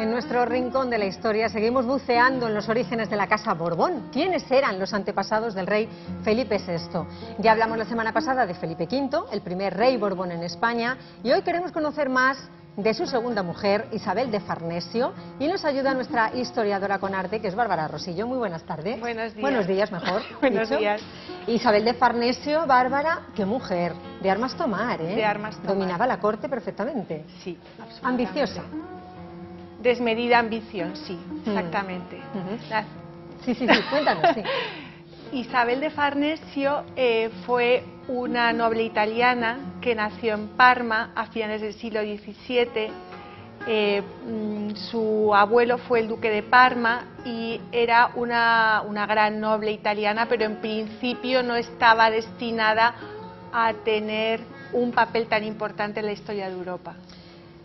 En nuestro rincón de la historia seguimos buceando en los orígenes de la Casa Borbón. ¿Quiénes eran los antepasados del rey Felipe VI? Ya hablamos la semana pasada de Felipe V, el primer rey Borbón en España, y hoy queremos conocer más de su segunda mujer, Isabel de Farnesio, y nos ayuda nuestra historiadora con arte, que es Bárbara Rosillo. Muy buenas tardes. Buenos días. Buenos días, mejor. Buenos días. Isabel de Farnesio, Bárbara, qué mujer, de armas tomar, ¿eh? De armas tomar. Dominaba la corte perfectamente. Sí, absolutamente. Ambiciosa. Desmedida ambición, sí, exactamente. Sí, cuéntanos, sí. Isabel de Farnesio fue una noble italiana que nació en Parma a finales del siglo XVII. Su abuelo fue el duque de Parma y era una gran noble italiana, pero en principio no estaba destinada a tener un papel tan importante en la historia de Europa.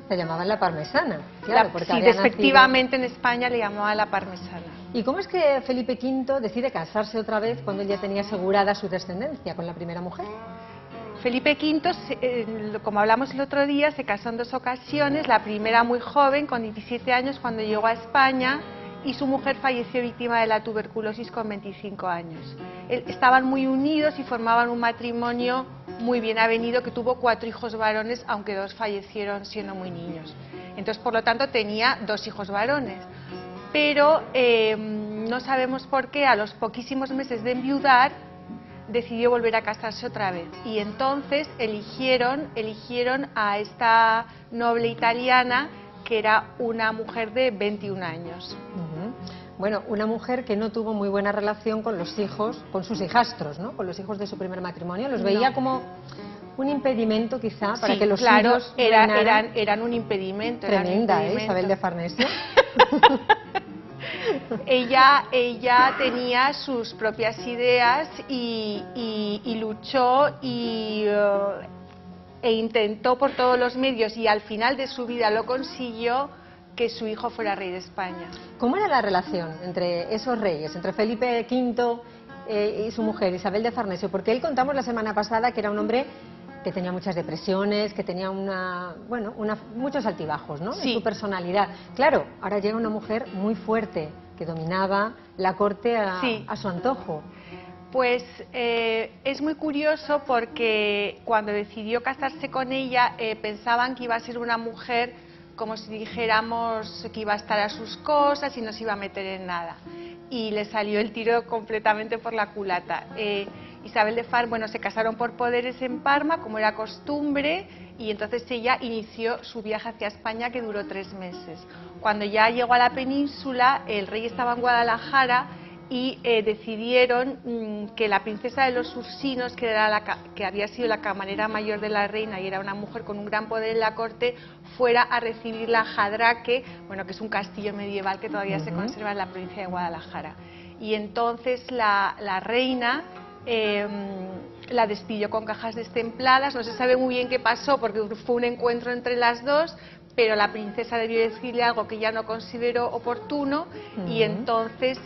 Se llamaban la parmesana, claro, porque sí, despectivamente en España le llamaban la parmesana. ¿Y cómo es que Felipe V decide casarse otra vez cuando él ya tenía asegurada su descendencia con la primera mujer? Felipe V, como hablamos el otro día, se casó en dos ocasiones, la primera muy joven, con 17 años, cuando llegó a España, y su mujer falleció víctima de la tuberculosis con 25 años. Estaban muy unidos y formaban un matrimonio muy bien avenido, que tuvo 4 hijos varones, aunque 2 fallecieron siendo muy niños. Entonces, por lo tanto, tenía 2 hijos varones. Pero no sabemos por qué, a los poquísimos meses de enviudar, decidió volver a casarse otra vez. Y entonces eligieron a esta noble italiana, que era una mujer de 21 años. Bueno, una mujer que no tuvo muy buena relación con los hijos, con sus hijastros, ¿no? Con los hijos de su primer matrimonio. Los veía como un impedimento, quizá, para que los hijos eran un impedimento. Tremenda, Isabel de Farnesio. Ella tenía sus propias ideas y luchó e intentó por todos los medios, y al final de su vida lo consiguió, que su hijo fuera rey de España. ¿Cómo era la relación entre esos reyes, entre Felipe V y su mujer, Isabel de Farnesio? Porque él, contamos la semana pasada, que era un hombre que tenía muchas depresiones, que tenía muchos altibajos, ¿no? Sí. En su personalidad. Claro, ahora llega una mujer muy fuerte, que dominaba la corte a su antojo. Pues es muy curioso, porque cuando decidió casarse con ella, pensaban que iba a ser una mujer, como si dijéramos, que iba a estar a sus cosas y no se iba a meter en nada. Y le salió el tiro completamente por la culata. Isabel de Farnesio, se casaron por poderes en Parma, como era costumbre, y entonces ella inició su viaje hacia España, que duró 3 meses. Cuando ya llegó a la península, el rey estaba en Guadalajara, y decidieron que la princesa de los Ursinos, que había sido la camarera mayor de la reina y era una mujer con un gran poder en la corte, fuera a recibirla a Jadraque, que es un castillo medieval que todavía se conserva en la provincia de Guadalajara. Y entonces la reina la despidió con cajas destempladas. No se sabe muy bien qué pasó, porque fue un encuentro entre las dos, pero la princesa debió decirle algo que ella no consideró oportuno, y entonces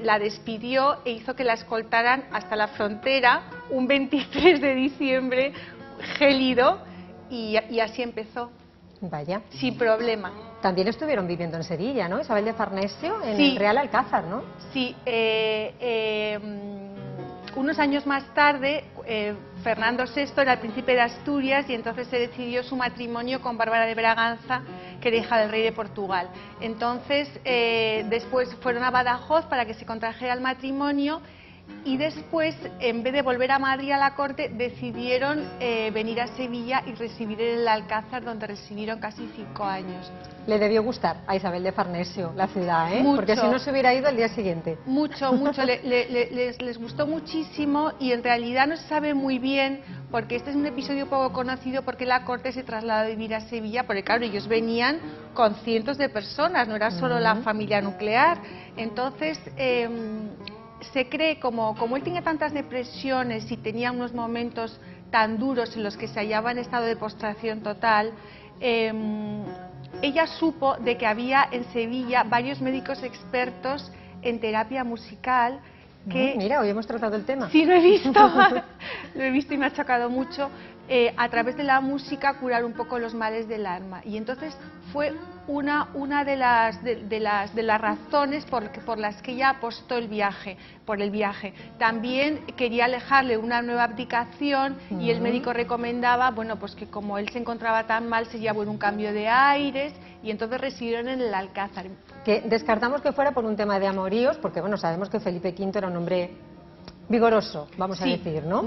la despidió e hizo que la escoltaran hasta la frontera un 23 de diciembre, gélido, y así empezó. Vaya. Sin problema. También estuvieron viviendo en Sevilla, ¿no? Isabel de Farnesio, en Sí. el Real Alcázar, ¿no? Sí. Unos años más tarde, Fernando VI era el príncipe de Asturias, y entonces se decidió su matrimonio con Bárbara de Braganza, que era hija del rey de Portugal. Entonces, después fueron a Badajoz para que se contrajera el matrimonio, y después, en vez de volver a Madrid a la corte, decidieron venir a Sevilla y residir en el Alcázar, donde residieron casi 5 años. Le debió gustar a Isabel de Farnesio la ciudad, ¿eh? Mucho. Porque si no se hubiera ido al día siguiente. Mucho. Les gustó muchísimo, y en realidad no se sabe muy bien, porque este es un episodio poco conocido, porque la corte se trasladó a vivir a Sevilla, porque claro, ellos venían con cientos de personas, no era solo la familia nuclear. Entonces, se cree, como él tenía tantas depresiones y tenía unos momentos tan duros en los que se hallaba en estado de postración total, ella supo de que había en Sevilla varios médicos expertos en terapia musical que... Mira, hoy hemos tratado el tema. Sí, lo he visto, lo he visto y me ha chocado mucho, a través de la música curar un poco los males del alma. Y entonces fue una de las razones por las que ella apostó por el viaje. También quería alejarle una nueva abdicación y el médico recomendaba, bueno, pues que como él se encontraba tan mal sería bueno un cambio de aires, y entonces residieron en el Alcázar. Que descartamos que fuera por un tema de amoríos, porque bueno, sabemos que Felipe V era un hombre vigoroso, vamos a decir, ¿no?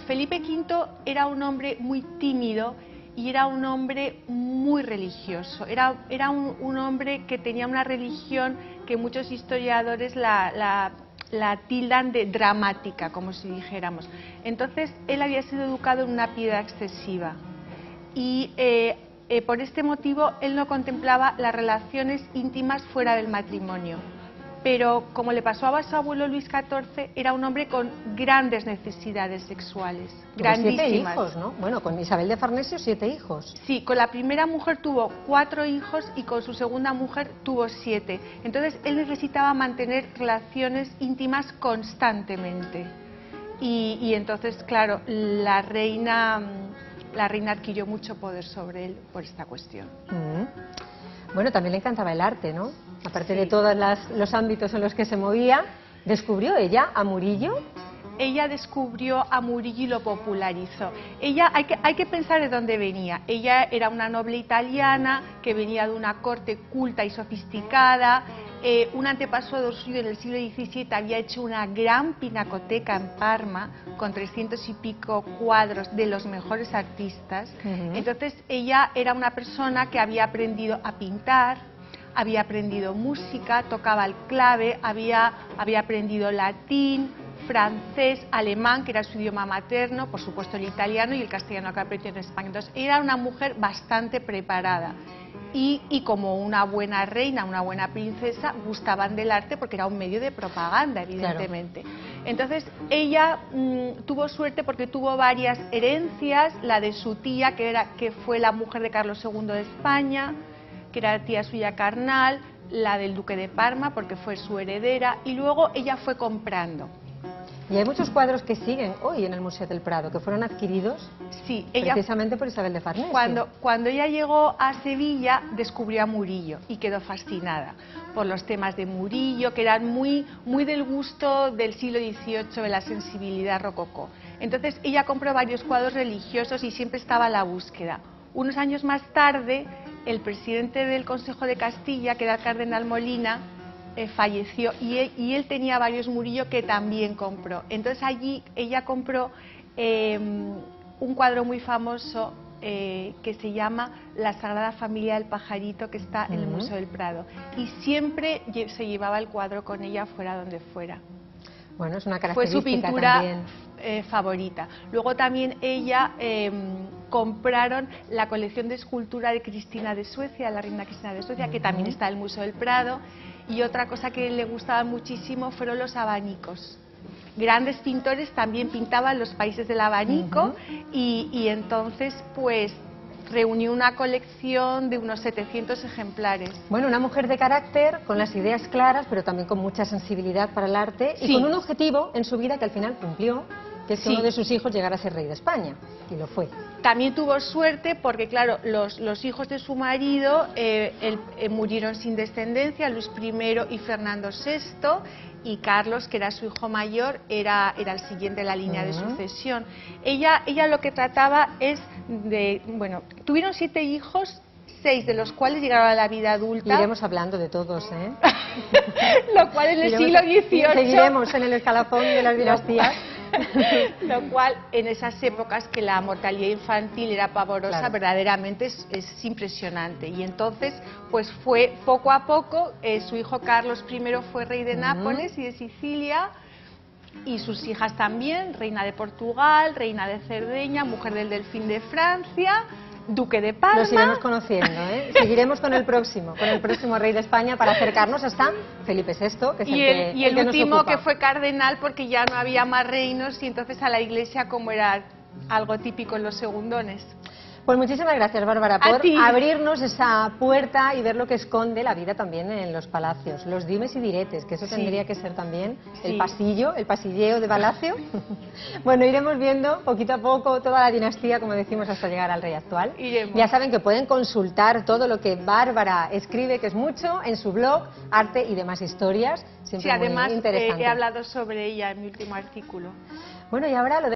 Felipe V era un hombre muy tímido y era un hombre muy religioso. Era un hombre que tenía una religión que muchos historiadores la tildan de dramática, como si dijéramos. Entonces, él había sido educado en una piedad excesiva y por este motivo él no contemplaba las relaciones íntimas fuera del matrimonio. Pero como le pasó a su abuelo Luis XIV, era un hombre con grandes necesidades sexuales, grandísimas. 7 hijos, ¿no? Bueno, con Isabel de Farnesio 7 hijos. Sí, con la primera mujer tuvo 4 hijos y con su segunda mujer tuvo 7. Entonces él necesitaba mantener relaciones íntimas constantemente. Y entonces, claro, la reina adquirió mucho poder sobre él por esta cuestión. Bueno, también le encantaba el arte, ¿no? Aparte de todos los ámbitos en los que se movía, ¿descubrió ella a Murillo? Ella descubrió a Murillo y lo popularizó. Ella, hay que pensar de dónde venía. Ella era una noble italiana que venía de una corte culta y sofisticada. Un antepasado suyo en el siglo XVII había hecho una gran pinacoteca en Parma con 300 y pico cuadros de los mejores artistas. Entonces ella era una persona que había aprendido a pintar, había aprendido música, tocaba el clave, había aprendido latín, francés, alemán, que era su idioma materno, por supuesto el italiano y el castellano que aprendió en España. Entonces era una mujer bastante preparada. Y como una buena reina, una buena princesa, gustaban del arte porque era un medio de propaganda, evidentemente. Claro. Entonces ella tuvo suerte porque tuvo varias herencias, la de su tía, que fue la mujer de Carlos II de España, que era tía suya carnal, la del duque de Parma porque fue su heredera, y luego ella fue comprando. Y hay muchos cuadros que siguen hoy en el Museo del Prado, que fueron adquiridos precisamente por Isabel de Farnesio. Cuando ella llegó a Sevilla, descubrió a Murillo y quedó fascinada por los temas de Murillo, que eran muy del gusto del siglo XVIII, de la sensibilidad rococó. Entonces ella compró varios cuadros religiosos y siempre estaba a la búsqueda. Unos años más tarde, el presidente del Consejo de Castilla, que era el cardenal Molina, falleció y él tenía varios Murillo que también compró. Entonces allí ella compró un cuadro muy famoso que se llama La Sagrada Familia del Pajarito, que está en el Museo del Prado, y siempre se llevaba el cuadro con ella fuera donde fuera. Bueno, es una característica. Fue su pintura también favorita. Luego también ella compraron la colección de escultura de Cristina de Suecia, la reina Cristina de Suecia, que también está en el Museo del Prado. Y otra cosa que le gustaba muchísimo fueron los abanicos. Grandes pintores también pintaban los países del abanico y entonces pues reunió una colección de unos 700 ejemplares. Bueno, una mujer de carácter, con las ideas claras, pero también con mucha sensibilidad para el arte y con un objetivo en su vida que al final cumplió, que es que uno de sus hijos llegara a ser rey de España, y lo fue. También tuvo suerte porque, claro, los hijos de su marido murieron sin descendencia, Luis I y Fernando VI, y Carlos, que era su hijo mayor, era el siguiente en la línea de sucesión. Ella lo que trataba es de, bueno, tuvieron 7 hijos, 6 de los cuales llegaron a la vida adulta. Iremos hablando de todos, ¿eh? Lo cual en el siglo XVIII... Seguiremos en el escalafón de las dinastías. Lo cual en esas épocas que la mortalidad infantil era pavorosa, claro, verdaderamente es impresionante. Y entonces pues fue poco a poco, su hijo Carlos I fue rey de Nápoles y de Sicilia, y sus hijas también, reina de Portugal, reina de Cerdeña, mujer del Delfín de Francia, duque de Parma. Los iremos conociendo, ¿eh? Seguiremos con el próximo rey de España para acercarnos hasta Felipe VI, que es el último que fue cardenal, porque ya no había más reinos y entonces a la Iglesia, como era algo típico en los segundones. Pues muchísimas gracias, Bárbara, por abrirnos esa puerta y ver lo que esconde la vida también en los palacios, los dimes y diretes, que eso tendría que ser también el pasillo, el pasilleo de palacio. Bueno, iremos viendo poquito a poco toda la dinastía, como decimos, hasta llegar al rey actual. Ya saben que pueden consultar todo lo que Bárbara escribe, que es mucho, en su blog, Arte y demás historias. Siempre sí, además muy interesante. he hablado sobre ella en mi último artículo. Bueno, y ahora lo